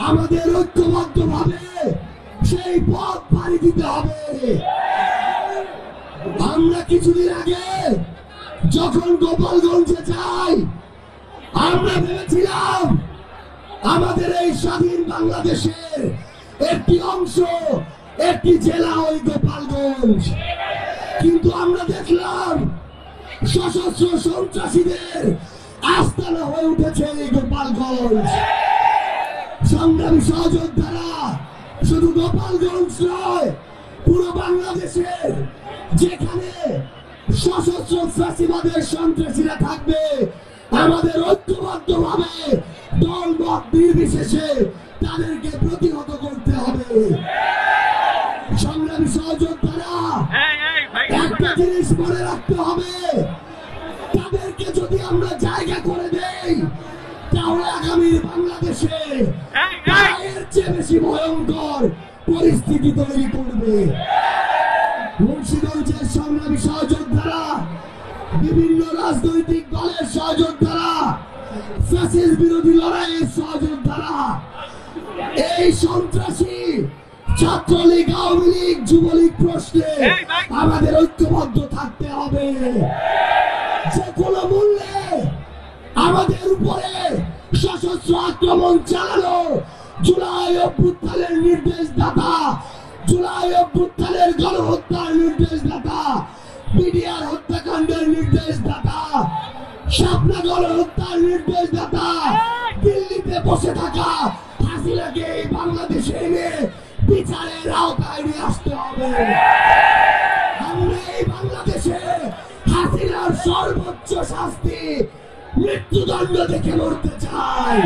আমাদের ঐক্যবদ্ধ ভাবে সেই পথ পাড়ি দিতে হবে। আমরা কিছুদিন আগে যখন গোপালগঞ্জে যাই, আমরা ভেবেছিলাম আমাদের এই স্বাধীন বাংলাদেশের একটি অংশ, একটি জেলা ওই গোপালগঞ্জ, কিন্তু আমরা দেখলাম সশস্ত্র সন্ত্রাসীদের আস্তানা হয়ে উঠেছে এই গোপালগঞ্জ। সংগ্রামী সহযোদ্ধারা, শুধু গোপালগঞ্জ নয়, পুরো বাংলাদেশের যেখানে সশস্ত্র ফ্যাসিবাদের সন্ত্রাসীরা থাকবে, আমাদের ঐক্যবদ্ধ ভাবে দল মত নির্বিশেষে তাদেরকে প্রতিহত করতে হবে। সংগ্রামী সহযোদ্ধারা, একটা জিনিস মনে রাখতে হবে, তাদেরকে যদি আমরা জায়গা করে দেই তাহলে আগামী বাংলাদেশে এর চেয়ে বেশি ভয়ঙ্কর পরিস্থিতি তৈরি করবে। মুন্সিগঞ্জের সংগ্রামী সহযোদ্ধারা, বিভিন্ন রাজনৈতিক দলের সহযোদ্ধারা, ফ্যাসিস্ট বিরোধী লড়াইয়ের সহযোদ্ধারা, এই সন্ত্রাসী ছাত্রলীগ, আওয়ামী লীগ, যুবলীগ প্রশ্নে আমাদের ঐক্যবদ্ধ থাকতে হবে। যে কোনো মূল্যে আমাদের উপরে সশস্ত্র আক্রমণ চালানো জুলাই অভ্যুত্থানের নির্দেশদাতা, জুলাই অভ্যুত্থানের গণহত্যার নির্দেশদাতা, বিডিআর হত্যাকাণ্ডের নির্দেশদাতা, শাপলা গণহত্যার নির্দেশদাতা, দিল্লিতে বসে থাকা হাসিনাকে এই বাংলাদেশে এনে বিচারের আওতায় নিয়ে আসতে হবে। আমরা এই বাংলাদেশে হাসিনার সর্বোচ্চ শাস্তি মৃত্যুদণ্ড দেখে মরতে চাই।